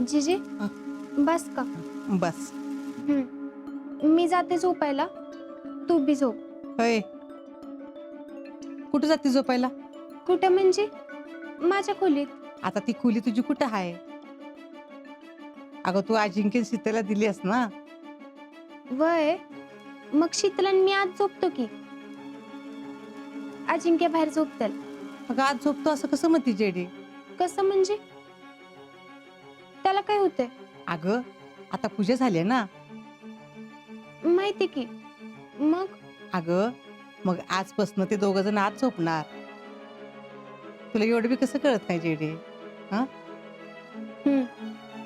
जिजे हा. बस का? बस. मी जाते झोपायला, तू बी झोप. होय, कुठं जाते झोपायला? कुठं म्हणजे? माझ्या खोलीत. आता ती खोली तुझी कुठं आहे? अगं तू अजिंक्य शीतला दिलीस ना. वय मग शीतलन मी आज झोपतो की. अजिंक्य बाहेर झोपतल. अगं आज झोपतो असं कसं म्हणते जेडी? कसं म्हणजे? त्याला काय होतंय? अगं आता पूजा झाली ना. माहिती की. मग अगं मग आजपासून ते दोघं जण आज झोपणार. तुला एवढं बी कसं कळत नाही जेडी? हा,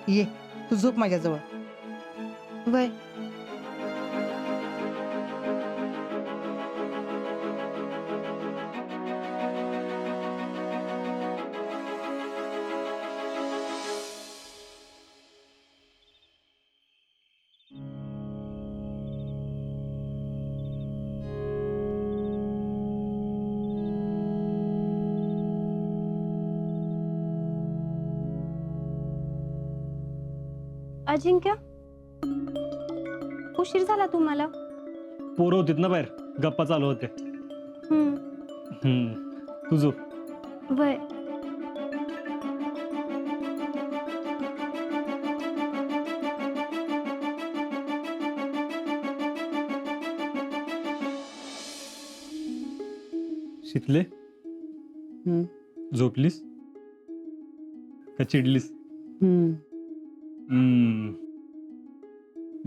ये तू झोप माझ्याजवळ. वय अजिंक्य, उशीर झाला तुम्हाला. पोरं होतीत ना बाहेर, गप्पा चालू होते. तुझं वय शितले, हम्म. झोपलीस का चिडलीस?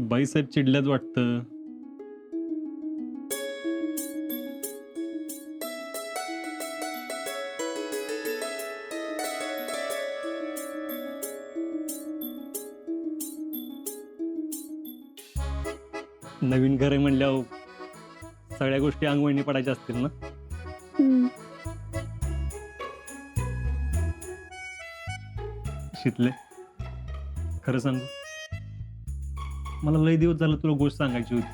बाईसाहेब चिडल्यात वाटतं. नवीन घर आहे म्हणल्यावर सगळ्या गोष्टी अंगवळणी पडायच्या असतील ना. शितले, खरं सांगू, मला लय दिवस झालं तुला गोष्ट सांगायची होती.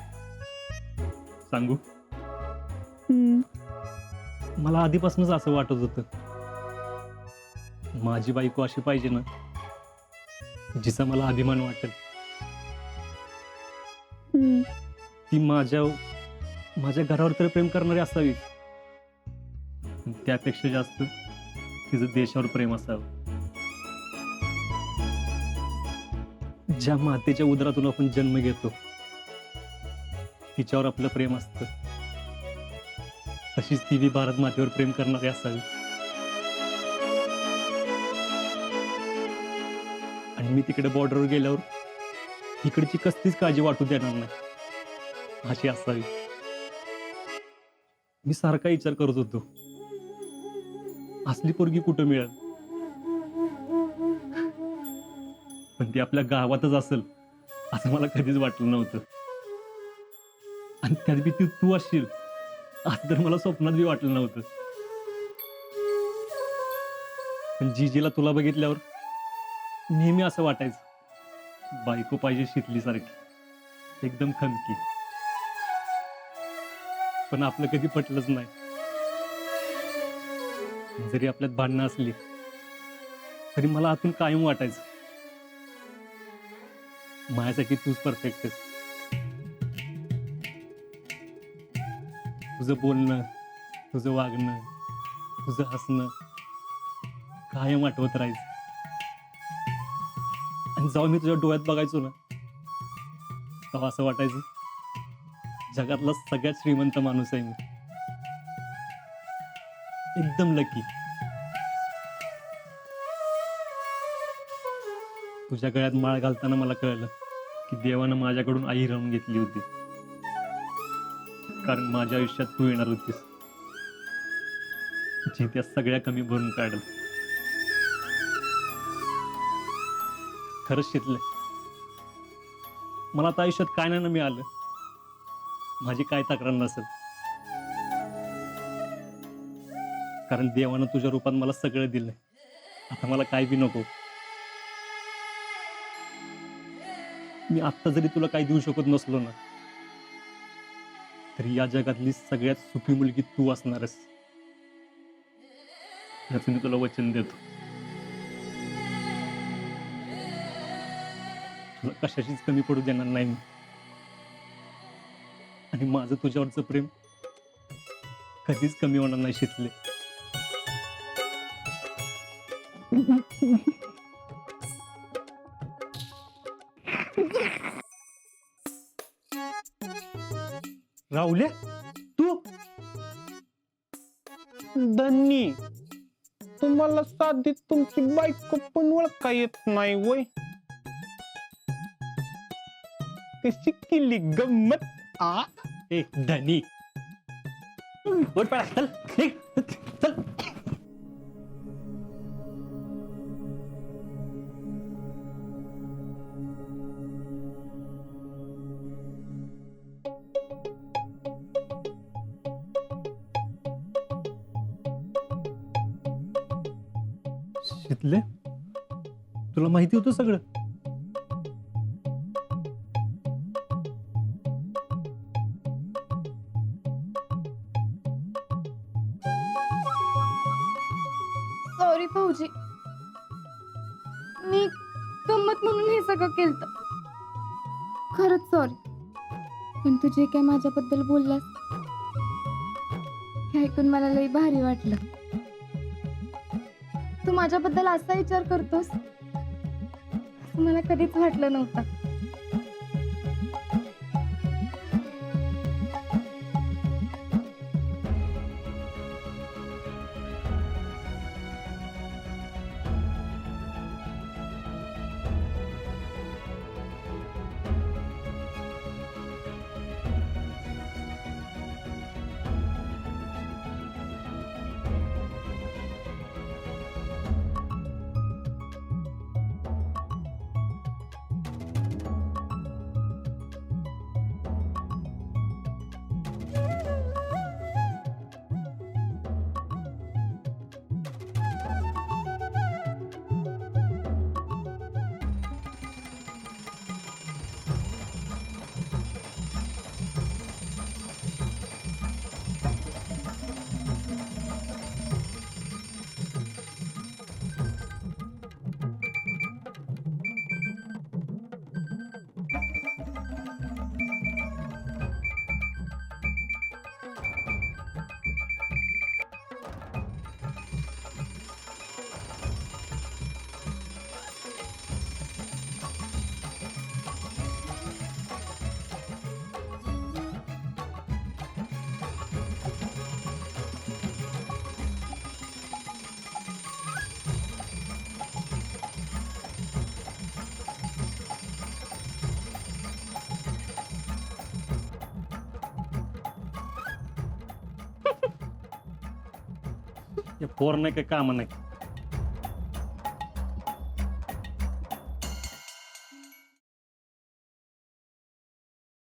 सांगू? मला आधीपासूनच असं वाटत होतं, माझी बायको अशी पाहिजे ना जिचा मला अभिमान वाटेल. ती माझ्या घरावर तर प्रेम करणारी असावी, त्यापेक्षा जास्त तिचं देशावर प्रेम असावं. ज्या मातेच्या उदरातून आपण जन्म घेतो तिच्यावर आपलं प्रेम असतं, तशीच ती बी भारत मातेवर प्रेम करणारी असावी. आणि मी तिकडे बॉर्डरवर गेल्यावर इकडची कसलीच काळजी वाटू देणार नाही अशी असावी. मी सारखा विचार करत होतो, असली पोरगी कुठं मिळेल, पण ती आपल्या गावातच असेल असं मला कधीच वाटलं नव्हतं. आणि त्यात बी तू असशील असं तर मला स्वप्नात बी वाटलं नव्हतं. पण जीजीला तुला बघितल्यावर नेहमी असं वाटायचं, बायको पाहिजे शितलीसारखी, एकदम खमकी. पण आपलं कधी पटलंच नाही. जरी आपल्यात भांडणं असली तरी मला आतून कायम वाटायचं, माझ्यासाठी तूच परफेक्ट आहेस. तुझं बोलणं, तुझं वागणं, तुझं हसणं कायम आठवत राहायचं. आणि जेव्हा मी तुझ्या डोळ्यात बघायचो ना तेव्हा असं वाटायचं, जगातला सगळ्यात श्रीमंत माणूस आहे मी, एकदम लकी. तुझ्या गळ्यात माळ घालताना मला कळलं की देवानं माझ्याकडून आई राहून घेतली होती, कारण माझ्या आयुष्यात तू येणार होतीस, जी त्या सगळ्या कमी भरून काढल. खरंच शितले, मला आता आयुष्यात काय नाही ना मिळालं, माझी काय तक्रार नसेल, कारण देवानं तुझ्या रूपात मला सगळं दिलंय. आता मला काय बी नको. मी आत्ता जरी तुला काही देऊ शकत नसलो ना तरी या जगातली सगळ्यात सुखी मुलगी तू असणारस, याचं मी तुला वचन देतो. तुला कशाचीच कमी पडू देणार नाही मी. आणि माझं तुझ्यावरचं प्रेम कधीच कमी होणार नाही शीतले. राहुल्या तू धन्नी तुम्हाला साधी तुमची बायको पण ओळखा येत नाही वय कशी केली गंमत आ ए धनी वर पळा चल निघ, चल. शीतले तुला माहिती होतं सगळं? सॉरी भाऊजी, मी गंमत म्हणून हे सगळं केलं. खरंच सॉरी. पण तू जे काय माझ्याबद्दल बोललास हे ऐकून मला लई भारी वाटलं. तू माझ्याबद्दल असा विचार करतोस असं मला कधीच वाटलं नव्हतं. पोर नाही काय काम नाही.